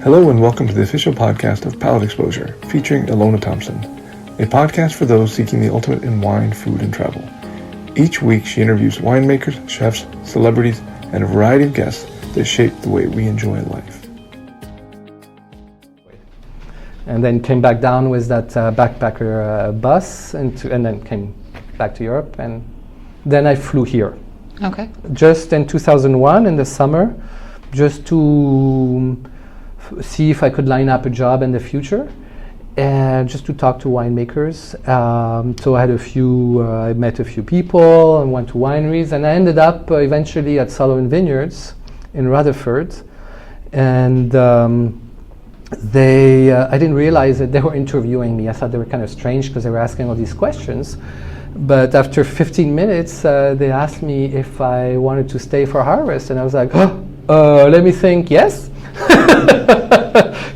Hello and welcome to the official podcast of Palate Exposure, featuring Ilona Thompson, a podcast for those seeking the ultimate in wine, food, and travel. Each week she interviews winemakers, chefs, celebrities, and a variety of guests that shape the way we enjoy life. And then came back down with that backpacker bus and then came back to Europe, and then I flew here. Okay. Just in 2001 in the summer, just to see if I could line up a job in the future, and just to talk to winemakers. So I had I met a few people and went to wineries, and I ended up eventually at Sullivan Vineyards in Rutherford. And I didn't realize that they were interviewing me. I thought they were kind of strange because they were asking all these questions. But after 15 minutes, they asked me if I wanted to stay for harvest, and I was like, let me think, yes.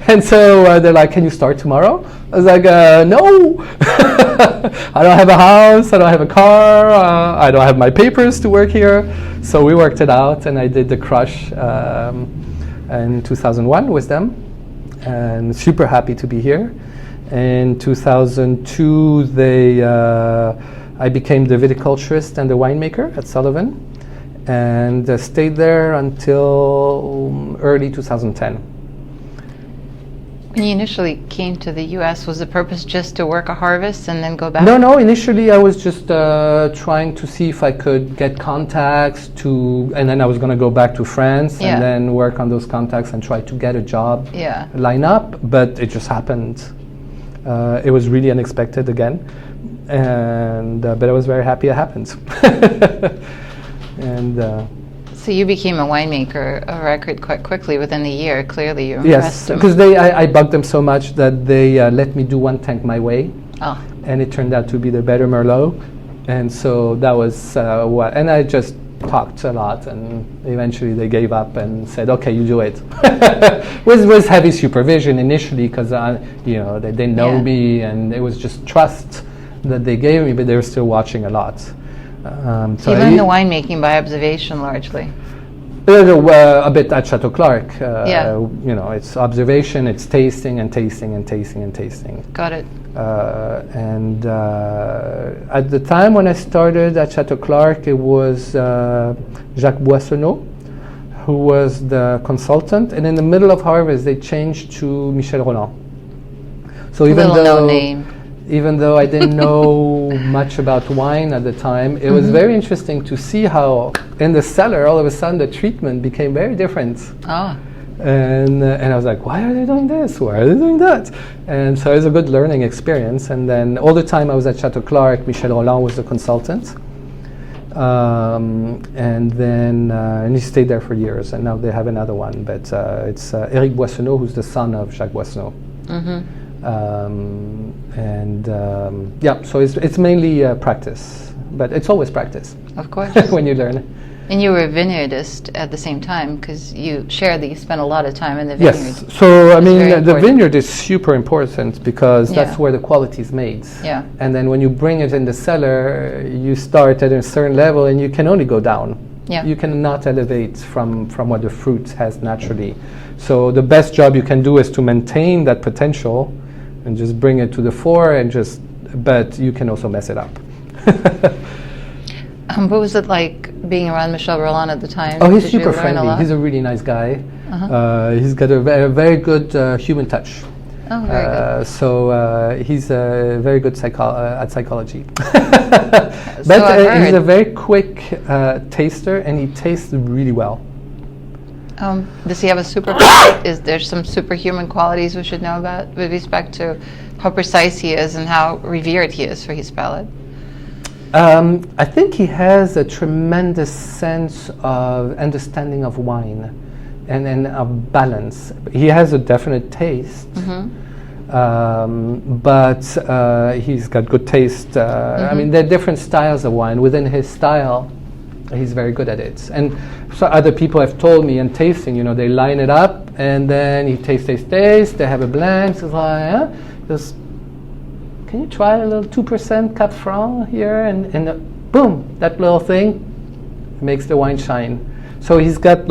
And so they're like, can you start tomorrow? I was like, no. I don't have a house, I don't have a car, I don't have my papers to work here. So we worked it out, and I did the crush in 2001 with them, and super happy to be here. In 2002, I became the viticulturist and the winemaker at Sullivan, and stayed there until early 2010. When you initially came to the U.S., was the purpose just to work a harvest and then go back? No. Initially, I was just trying to see if I could get contacts and then I was going to go back to France and then work on those contacts and try to get a job line up. But it just happened. It was really unexpected again, but I was very happy it happened. So you became a winemaker of record quite quickly within a year. Clearly, you Yes, impressed them. because I bugged them so much that they let me do one tank my way, and it turned out to be the better Merlot, and so that was what. And I just talked a lot, and eventually they gave up and said, "Okay, you do it." with heavy supervision initially, because they didn't know me, and it was just trust that they gave me, but they were still watching a lot. So you learned the winemaking by observation largely? A bit at Chateau Clark. It's observation, it's tasting and tasting and tasting and tasting. Got it. At the time when I started at Chateau Clark, it was Jacques Boissonneau who was the consultant, and in the middle of harvest they changed to Michel Rowland. So even though I didn't know much about wine at the time, it was very interesting to see how in the cellar all of a sudden the treatment became very different. And I was like, why are they doing this? Why are they doing that? And so it was a good learning experience. And then all the time I was at Chateau Clark, Michel Rowland was the consultant. And he stayed there for years, and now they have another one. But it's Éric Boissonneau, who's the son of Jacques Boissonneau. So it's mainly practice, but it's always practice. Of course. When you learn. And you were a vineyardist at the same time, because you spent a lot of time in the vineyard. Yes, so the vineyard is super important because that's where the quality is made. Yeah. And then when you bring it in the cellar, you start at a certain level and you can only go down. Yeah. You cannot elevate from what the fruit has naturally. So the best job you can do is to maintain that potential and just bring it to the fore, but you can also mess it up. What was it like being around Michel Rowland at the time? Oh, he's super friendly. He's a really nice guy. He's got a very good human touch. Oh, very good. So he's very good at psychology. So But he's a very quick taster, and he tastes really well. Does he have a is there some superhuman qualities we should know about with respect to how precise he is and how revered he is for his palate? I think he has a tremendous sense of understanding of wine and of balance. He has a definite taste, but he's got good taste. I mean, there are different styles of wine. Within his style, he's very good at it. And so other people have told me in tasting, they line it up and then he taste, they have a blend. So like, can you try a little 2% Cap Franc here? And boom, that little thing makes the wine shine. So he's got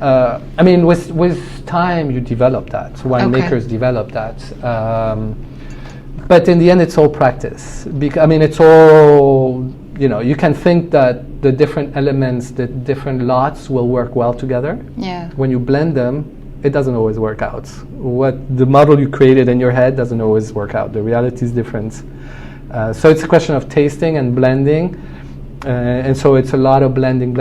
with with time you develop that. Winemakers develop that. But in the end, it's all practice. It's all, you can think that the different elements, the different lots will work well together. Yeah. When you blend them, it doesn't always work out. What the model you created in your head doesn't always work out. The reality is different. So it's a question of tasting and blending. And so it's a lot of blending.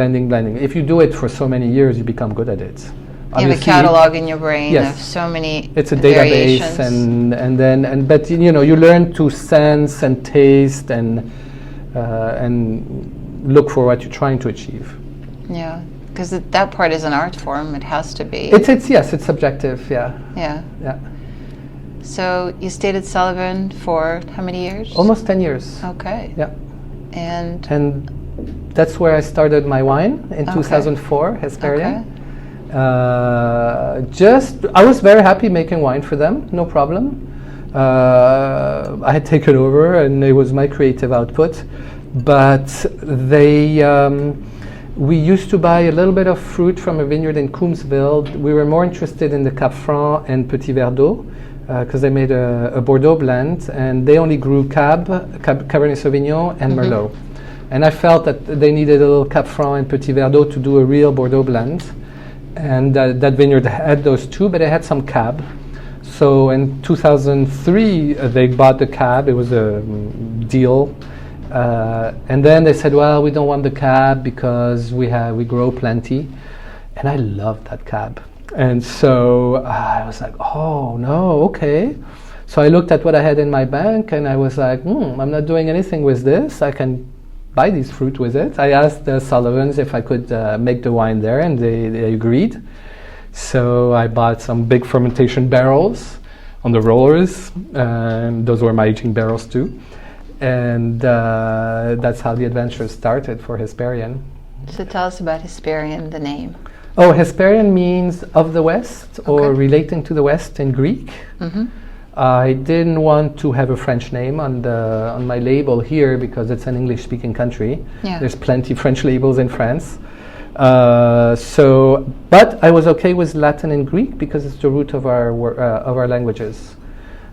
If you do it for so many years, you become good at it. You have a catalog in your brain of so many it's a variations. database, but you learn to sense and taste and look for what you're trying to achieve. Yeah, because that part is an art form. It has to be. It's subjective. Yeah. Yeah. So you stayed at Sullivan for how many years? Almost 10 years. Okay. Yeah. And that's where I started my wine in 2004, Hesperian. Okay. I was very happy making wine for them, no problem. I had taken over and it was my creative output. But we used to buy a little bit of fruit from a vineyard in Coombsville. We were more interested in the Cap Franc and Petit Verdot because they made a Bordeaux blend, and they only grew Cabernet Sauvignon and Merlot. And I felt that they needed a little Cap Franc and Petit Verdot to do a real Bordeaux blend. And that vineyard had those two, but it had some cab. So in 2003, they bought the cab. It was a deal. And then they said, well, we don't want the cab because we grow plenty. And I loved that cab. And so I was like, oh, no, okay. So I looked at what I had in my bank and I was like, I'm not doing anything with this. I can buy these fruit with it. I asked the Sullivans if I could make the wine there, and they agreed. So I bought some big fermentation barrels on the rollers, and those were my aging barrels too. And that's how the adventure started for Hesperian. So tell us about Hesperian, the name. Oh, Hesperian means of the West, or relating to the West in Greek. Mm-hmm. I didn't want to have a French name on my label here because it's an English-speaking country. Yeah. There's plenty French labels in France. But I was okay with Latin and Greek because it's the root of our languages,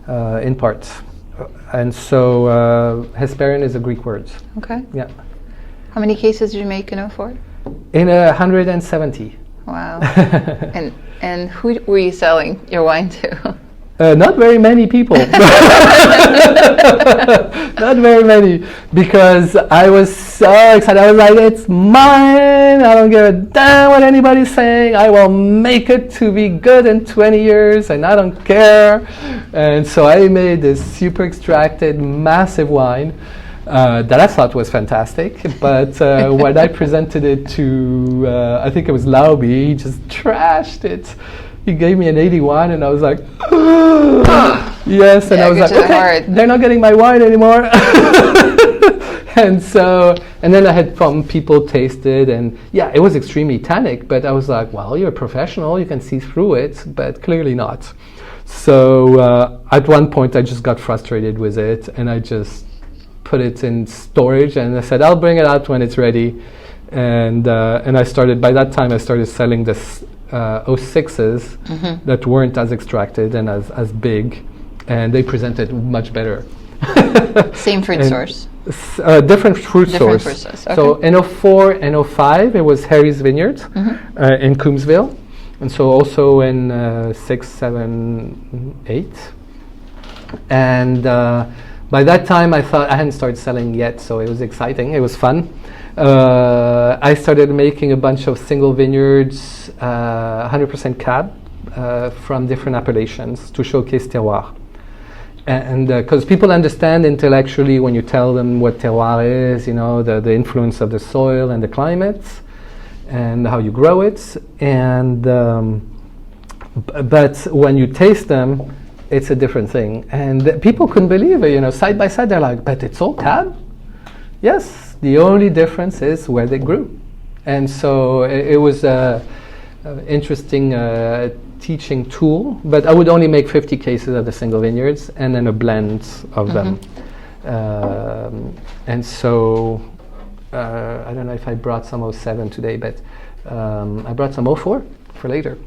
in part. And so Hesperian is a Greek word. Okay. Yeah. How many cases did you make in 04? In 170. Wow. And who were you selling your wine to? Not very many people. Not very many, because I was so excited. I was like, it's mine. I don't give a damn what anybody's saying. I will make it to be good in 20 years, and I don't care. And so I made this super extracted, massive wine that I thought was fantastic. But when I presented it to, I think it was Lauby, he just trashed it. He gave me an 81, and I was like, yes, and I was like, okay, they're not getting my wine anymore. And then I had some people taste it, and yeah, it was extremely tannic, but I was like, well, you're a professional, you can see through it, but clearly not. So at one point, I just got frustrated with it, and I just put it in storage, and I said, I'll bring it out when it's ready. And I started, by that time, I started selling this 06s that weren't as extracted and as big, and they presented much better. Same fruit source? Different fruit source. Okay. So in 04 and 05, it was Harry's Vineyard in Coombsville, and so also in 6, 7, 8. And by that time, I thought I hadn't started selling yet, so it was exciting. It was fun. I started making a bunch of single vineyards, 100% cab, from different appellations to showcase terroir. And because people understand intellectually when you tell them what terroir is, the influence of the soil and the climate and how you grow it. And but when you taste them, it's a different thing. And people couldn't believe it, side by side, they're like, but it's all cab? Yes. The only difference is where they grew. And so it was an interesting teaching tool, but I would only make 50 cases of the single vineyards and then a blend of them. And so I don't know if I brought some 07 today, but I brought some 04 for later.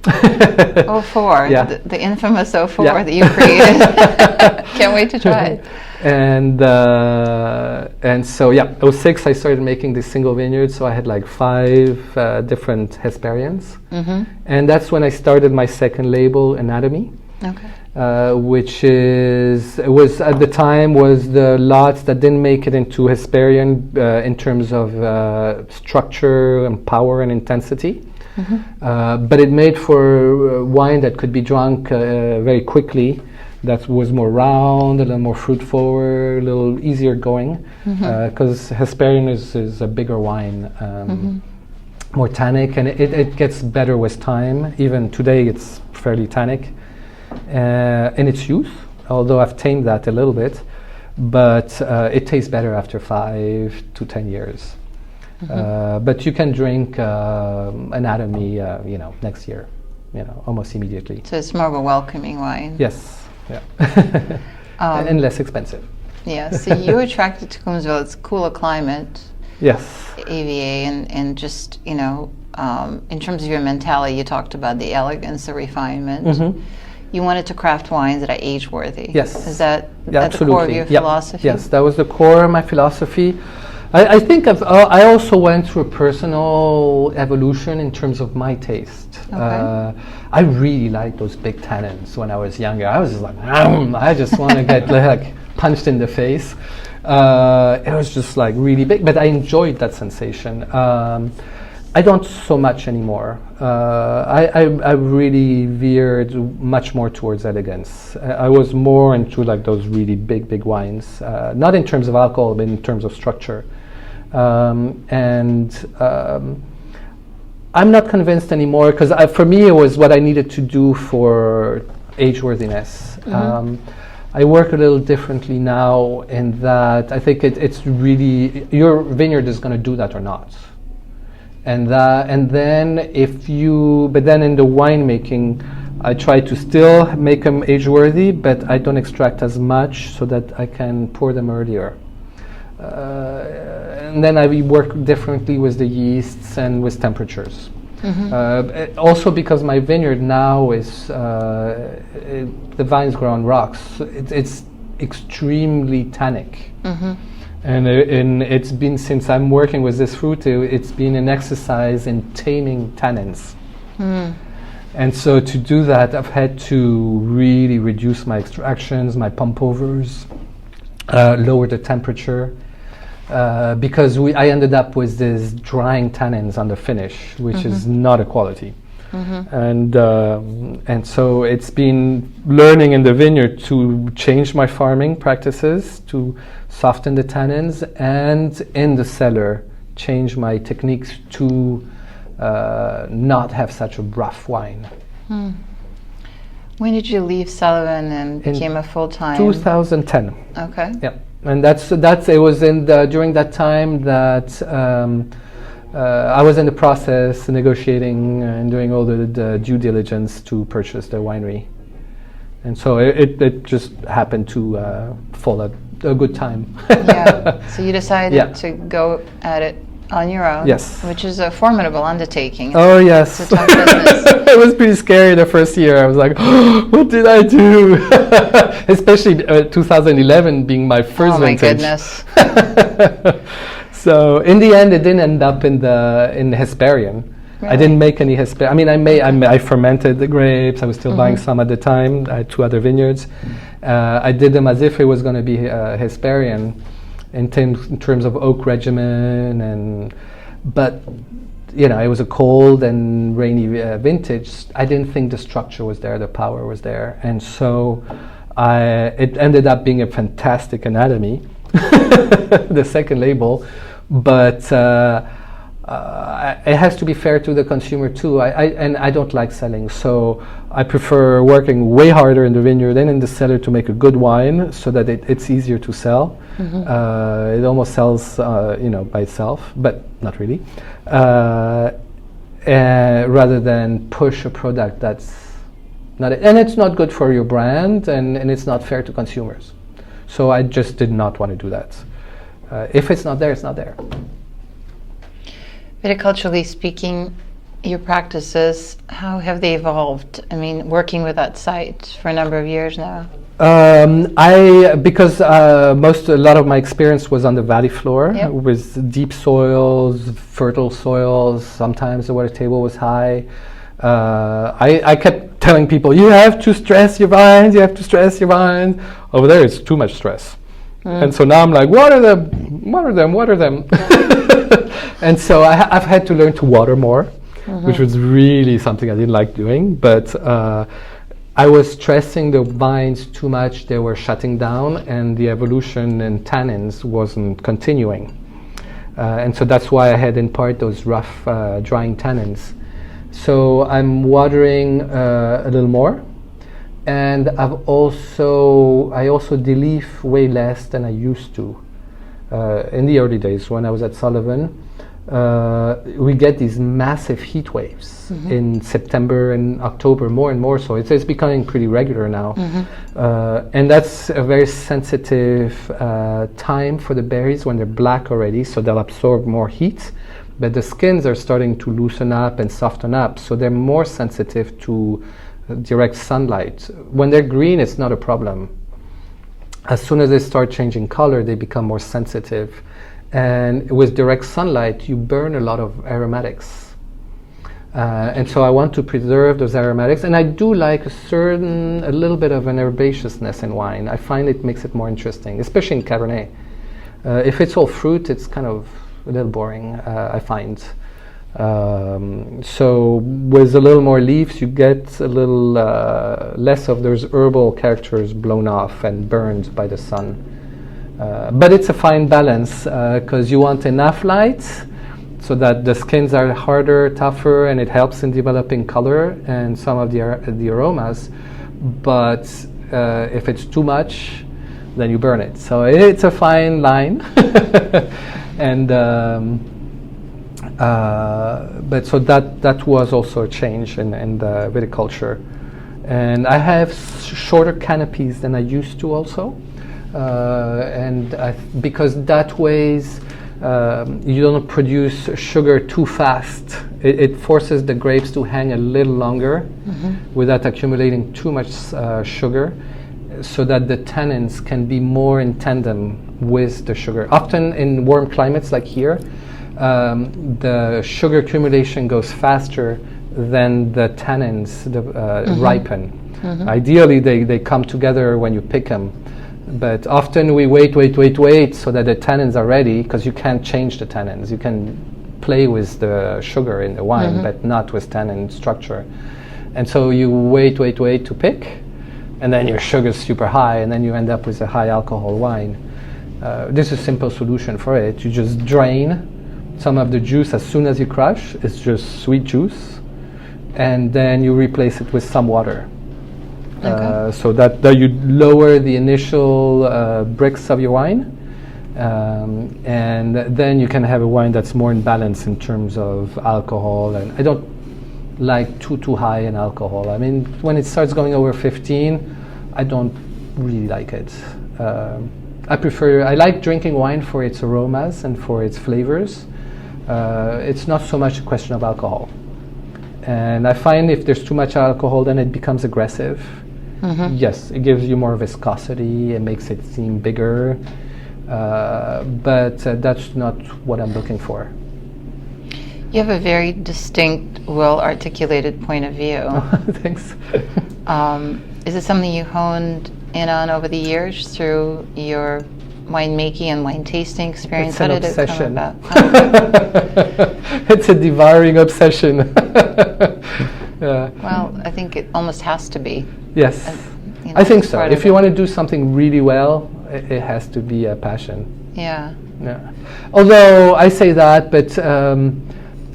04, Yeah. the infamous 04 Yeah. that you created. Can't wait to try it. And so yeah, 06 I started making this single vineyard, so I had like 5 different Hesperians, and that's when I started my second label, Anatomy. Okay. Which was at the time was the lots that didn't make it into Hesperian in terms of structure and power and intensity, but it made for wine that could be drunk very quickly, that was more round, a little more fruit forward, a little easier going, because Hesperian is a bigger wine, more tannic, and it gets better with time. Even today it's fairly tannic in its youth, although I've tamed that a little bit, but it tastes better after 5 to 10 years. But you can drink Anatomy, next year, almost immediately. So it's more of a welcoming wine. Yes, yeah, and less expensive. Yeah. So you were attracted to Coombsville. It's cooler climate. Yes. AVA and just in terms of your mentality, you talked about the elegance, the refinement. You wanted to craft wines that are age worthy. Yes. Is that Yeah, at the core of your philosophy? Yes, that was the core of my philosophy. I think I also went through a personal evolution in terms of my taste. Okay. I really liked those big tannins when I was younger. I was just like, I just want to get like punched in the face. It was just like really big, but I enjoyed that sensation. I don't so much anymore. I really veered much more towards elegance. I was more into like those really big wines, not in terms of alcohol, but in terms of structure. I'm not convinced anymore, because for me it was what I needed to do for age-worthiness. I work a little differently now in that I think it's really, your vineyard is going to do that or not. And then but then in the winemaking, I try to still make them age-worthy, but I don't extract as much so that I can pour them earlier. And then I work differently with the yeasts and with temperatures. Also because my vineyard now is, the vines grow on rocks, it's extremely tannic. And it's been, since I'm working with this fruit, it's been an exercise in taming tannins. And so to do that, I've had to really reduce my extractions, my pump overs, lower the temperature, because I ended up with these drying tannins on the finish, which is not a quality. And so it's been learning in the vineyard to change my farming practices, to soften the tannins, and in the cellar change my techniques to not have such a rough wine. When did you leave Sullivan and became a full-time? 2010. Okay. Yeah, and that's it was during that time that I was in the process negotiating and doing all the due diligence to purchase the winery, and so it just happened to fall at a good time. Yeah. So you decided to go at it on your own. Yes. Which is a formidable undertaking. Oh yes. It's a tough business. It was pretty scary the first year. I was like, what did I do? Especially 2011 being my first vintage. Oh my goodness. So in the end, it didn't end up in Hesperian. Really? I didn't make any Hesperian. I mean, I fermented the grapes. I was still buying some at the time. I had 2 other vineyards. I did them as if it was going to be Hesperian in terms of oak regimen, but it was a cold and rainy vintage. I didn't think the structure was there, the power was there, and so it ended up being a fantastic Anatomy, the second label. But it has to be fair to the consumer too. I don't like selling, so I prefer working way harder in the vineyard and in the cellar to make a good wine, so that it's easier to sell. It almost sells, by itself, but not really. Rather than push a product that's not, and it's not good for your brand, and it's not fair to consumers. So I just did not want to do that. If it's not there, it's not there. Viticulturally speaking, your practices, how have they evolved? I mean, working with that site for a number of years now. Because a lot of my experience was on the valley floor. Yep. With deep soils, fertile soils. Sometimes the water table was high. I kept telling people, you have to stress your vines, you have to stress your vines. Over there, it's too much stress. And so now I'm like, water them. And so I've had to learn to water more, which was really something I didn't like doing. But I was stressing the vines too much. They were shutting down, and the evolution in tannins wasn't continuing. And so that's why I had in part those rough drying tannins. So I'm watering a little more, and I also de-leaf way less than I used to. In the early days when I was at Sullivan, we get these massive heat waves in September and October, more and more so. It's becoming pretty regular now. And that's a very sensitive time for the berries when they're black already, so they'll absorb more heat. But the skins are starting to loosen up and soften up, so they're more sensitive to direct sunlight. When they're green, it's not a problem. As soon as they start changing color, they become more sensitive. And with direct sunlight, you burn a lot of aromatics. And so I want to preserve those aromatics. And I do like a little bit of an herbaceousness in wine. I find it makes it more interesting, especially in Cabernet. If it's all fruit, it's kind of a little boring, I find. So with a little more leaves, you get a little less of those herbal characters blown off and burned by the sun. But it's a fine balance because you want enough light so that the skins are harder, tougher, and it helps in developing color and some of the aromas. But if it's too much, then you burn it. So it's a fine line. And but so that was also a change in the viticulture. And I have shorter canopies than I used to also. And because that ways you don't produce sugar too fast. It forces the grapes to hang a little longer without accumulating too much sugar, so that the tannins can be more in tandem with the sugar. Often in warm climates like here, the sugar accumulation goes faster than the tannins ripen. Ideally, they come together when you pick them. But often we wait so that the tannins are ready, because you can't change the tannins. You can play with the sugar in the wine, but not with tannin structure. And so you wait to pick, and then your sugar's super high, and then you end up with a high alcohol wine. This is a simple solution for it. You just drain some of the juice as soon as you crush. It's just sweet juice, and then you replace it with some water. So that you lower the initial bricks of your wine, and then you can have a wine that's more in balance in terms of alcohol. And I don't like too high in alcohol. I mean, when it starts going over 15, I don't really like it. I like drinking wine for its aromas and for its flavors. It's not so much a question of alcohol. And I find if there's too much alcohol, then it becomes aggressive. Yes, it gives you more viscosity, it makes it seem bigger, but that's not what I'm looking for. You have a very distinct, well-articulated point of view. Thanks. Is it something you honed in on over the years through your winemaking and wine tasting experience? It's an How did obsession. it come about? It's a devouring obsession. Well, I think it almost has to be. Yes, I think so. If you want to do something really well, it has to be a passion. Yeah. Although I say that, but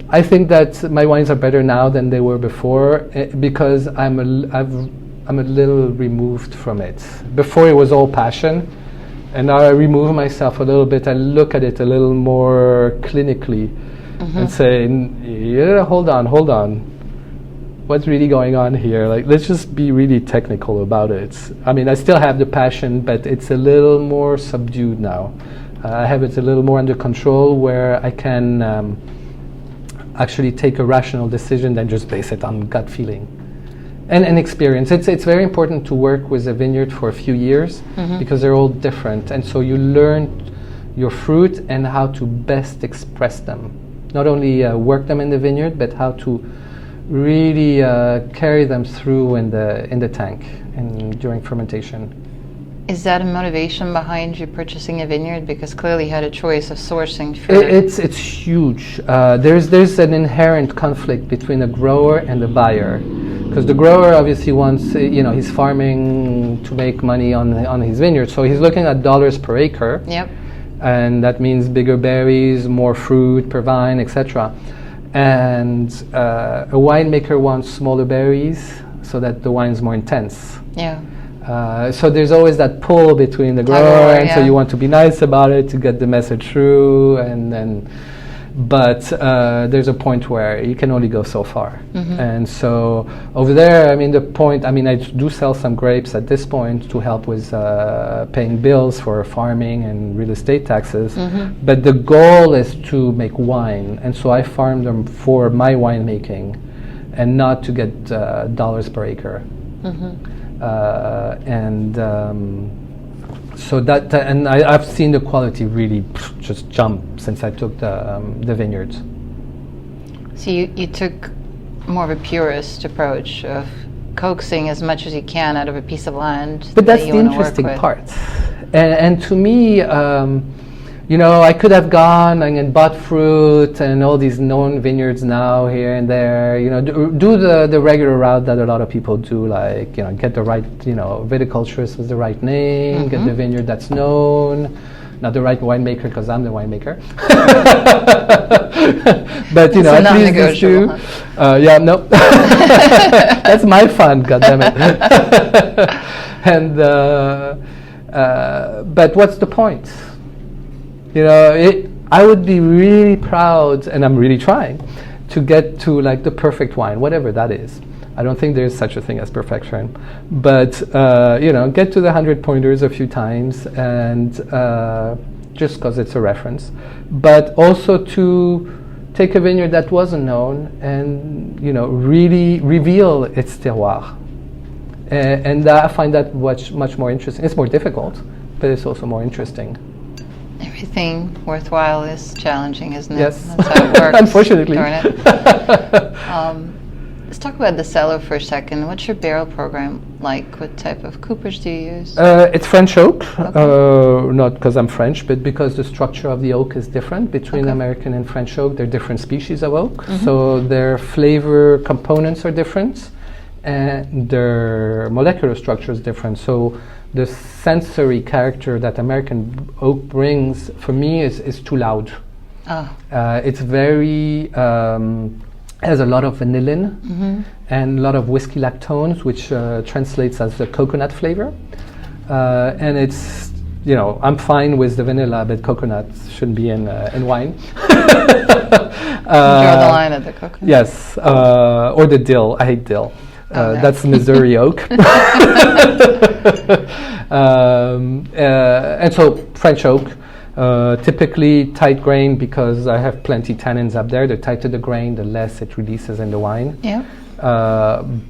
I think that my wines are better now than they were before, because I'm a little removed from it. Before it was all passion, and now I remove myself a little bit. I look at it a little more clinically and say, yeah, hold on. What's really going on here? Like, let's just be really technical about it. I mean, I still have the passion, but it's a little more subdued now. I have it a little more under control, where I can actually take a rational decision than just base it on gut feeling and experience. It's very important to work with a vineyard for a few years because they're all different, and so you learn your fruit and how to best express them. Not only work them in the vineyard, but how to really carry them through in the tank and during fermentation. Is that a motivation behind you purchasing a vineyard? Because clearly you had a choice of sourcing fruit. It's huge. There's an inherent conflict between the grower and the buyer, because the grower obviously wants, he's farming to make money on his vineyard, so he's looking at dollars per acre. Yep. And that means bigger berries, more fruit per vine, etc. And a winemaker wants smaller berries so that the wine's more intense. Yeah. So there's always that pull between the grower, and so you want to be nice about it to get the message through, but there's a point where you can only go so far. And so over there, I do sell some grapes at this point to help with paying bills for farming and real estate taxes, but the goal is to make wine, and so I farm them for my winemaking and not to get dollars per acre. So that and I've seen the quality really just jump since I took the vineyards. So you took more of a purist approach of coaxing as much as you can out of a piece of land. But that's the interesting part. And to me, I could have gone and bought fruit and all these known vineyards now here and there, do the regular route that a lot of people do, like, get the right, viticulturist with the right name, get the vineyard that's known, not the right winemaker because I'm the winemaker. But, at least these two. No. That's my fun, goddammit. And, but what's the point? I would be really proud, and I'm really trying, to get to like the perfect wine, whatever that is. I don't think there's such a thing as perfection, but get to the 100 pointers a few times, and just because it's a reference, but also to take a vineyard that wasn't known and really reveal its terroir, and I find that much more interesting. It's more difficult, but it's also more interesting. Everything worthwhile is challenging, isn't it? Yes. That's how it works. Unfortunately. Darn it. Let's talk about the cellar for a second. What's your barrel program like? What type of coopers do you use? It's French oak, not because I'm French, but because the structure of the oak is different between American and French oak. They're different species of oak, so their flavor components are different, and their molecular structure is different. So the sensory character that American oak brings, for me, is too loud. It's very, has a lot of vanillin and a lot of whiskey lactones, which translates as the coconut flavor. And it's, I'm fine with the vanilla, but coconut shouldn't be in wine. Draw the line at the coconut. Yes, or the dill. I hate dill. That's Missouri oak. And so French oak, typically tight grain, because I have plenty tannins up there. The tighter the grain, the less it releases in the wine. Yeah. And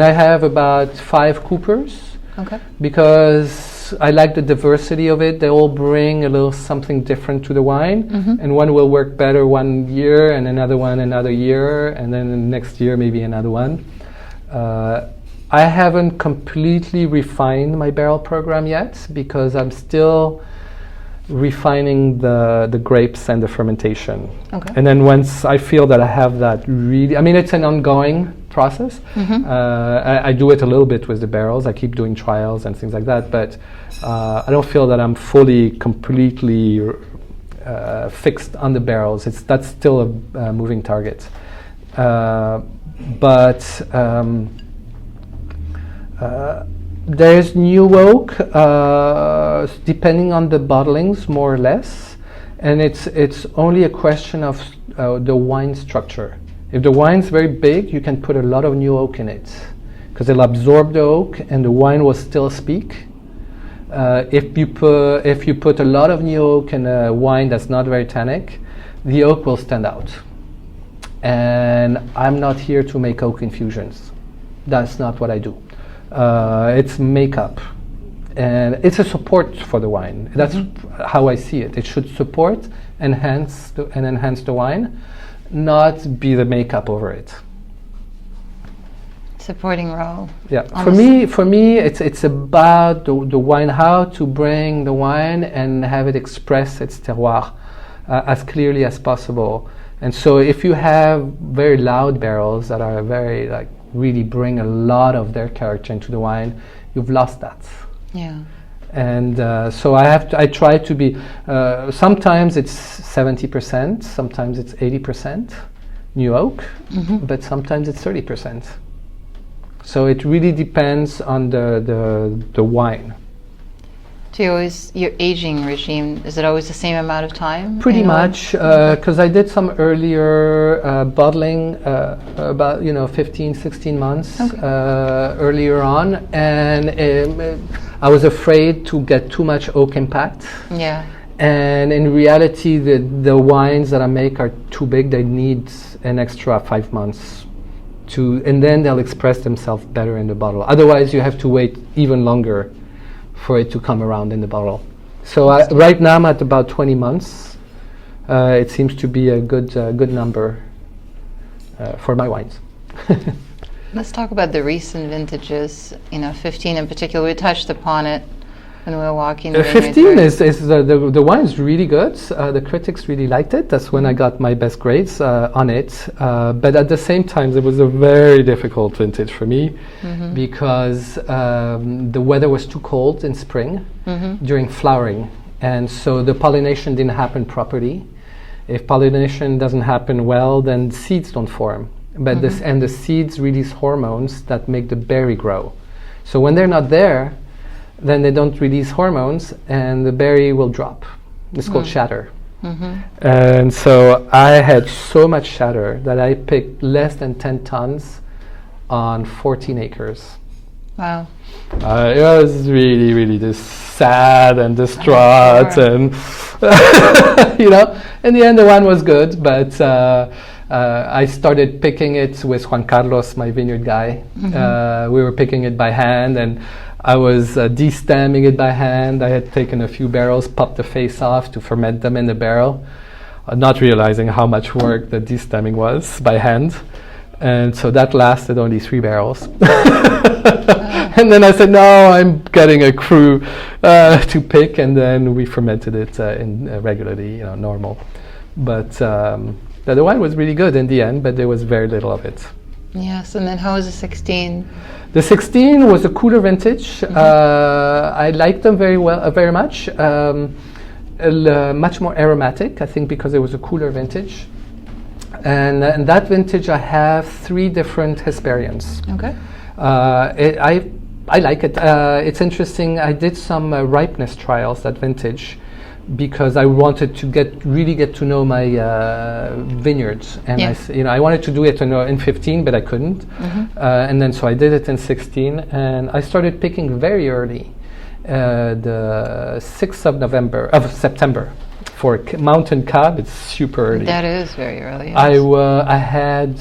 I have about 5 coopers. Okay. Because I like the diversity of it. They all bring a little something different to the wine, and one will work better one year, and another one another year, and then the next year maybe another one. I haven't completely refined my barrel program yet, because I'm still refining the grapes and the fermentation. Okay. And then once I feel that I have that really, it's an ongoing process. I do it a little bit with the barrels. I keep doing trials and things like that, but I don't feel that I'm fully, completely fixed on the barrels. That's still a moving target. There's new oak, depending on the bottlings, more or less, and it's only a question of the wine structure. If the wine's very big, you can put a lot of new oak in it, because it'll absorb the oak, and the wine will still speak. If you put a lot of new oak in a wine that's not very tannic, the oak will stand out. And I'm not here to make oak infusions. That's not what I do. It's makeup. And it's a support for the wine. That's how I see it. It should support, enhance the wine, not be the makeup over it. Supporting role. Yeah. For me, it's about the wine, how to bring the wine and have it express its terroir as clearly as possible. And so, if you have very loud barrels that are very really bring a lot of their character into the wine, you've lost that. Yeah. And so I try to be. Sometimes it's 70%, sometimes it's 80% new oak, but sometimes it's 30%. So it really depends on the wine. Do you always, your aging regime, is it always the same amount of time? Pretty much, because I did some earlier bottling about 15, 16 months earlier on, and I was afraid to get too much oak impact. Yeah. And in reality, the wines that I make are too big. They need an extra 5 months and then they'll express themselves better in the bottle. Otherwise, you have to wait even longer for it to come around in the bottle. So right now I'm at about 20 months. It seems to be a good number for my wines. Let's talk about the recent vintages, 15 in particular. We touched upon it when we were walking. 15 is the wine's really good. The critics really liked it. That's when I got my best grades on it. But at the same time, it was a very difficult vintage for me because the weather was too cold in spring during flowering. And so the pollination didn't happen properly. If pollination doesn't happen well, then seeds don't form. But the seeds release hormones that make the berry grow. So when they're not there, then they don't release hormones and the berry will drop. It's called shatter. And so I had so much shatter that I picked less than 10 tons on 14 acres. Wow. It was really, really just sad and distraught, and in the end the wine was good, but I started picking it with Juan Carlos, my vineyard guy. We were picking it by hand, and I was de-stemming it by hand. I had taken a few barrels, popped the face off to ferment them in the barrel, not realizing how much work the de-stemming was by hand. And so that lasted only 3 barrels. And then I said, no, I'm getting a crew to pick, and then we fermented it regularly, normal. But the wine was really good in the end, but there was very little of it. Yes, and then how was the 16? The 16 was a cooler vintage. I liked them very much. Much more aromatic, I think, because it was a cooler vintage. And in that vintage, I have 3 different Hesperians. Okay. I like it. It's interesting. I did some ripeness trials that vintage because I wanted to really get to know my vineyards, and I wanted to do it in 15, but I couldn't. And then so I did it in 16, and I started picking very early, the 6th of September. For Mountain Cab, it's super early. That is very early. Yes. I had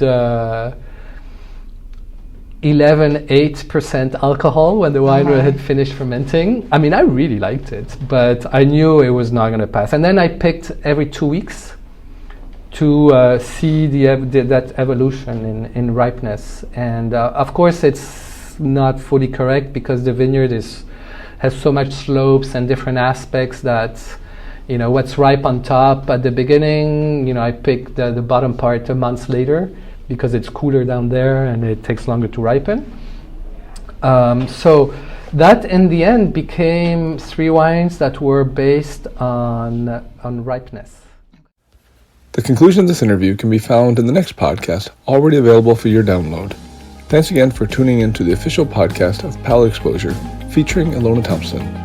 11.8% alcohol when the wine had finished fermenting. I mean, I really liked it, but I knew it was not going to pass. And then I picked every 2 weeks to see that evolution in ripeness. And of course, it's not fully correct because the vineyard has so much slopes and different aspects that, what's ripe on top at the beginning, I picked the bottom part a month later because it's cooler down there and it takes longer to ripen. So that in the end became 3 wines that were based on ripeness. The conclusion of this interview can be found in the next podcast, already available for your download. Thanks again for tuning in to the official podcast of Palate Exposure, featuring Ilona Thompson.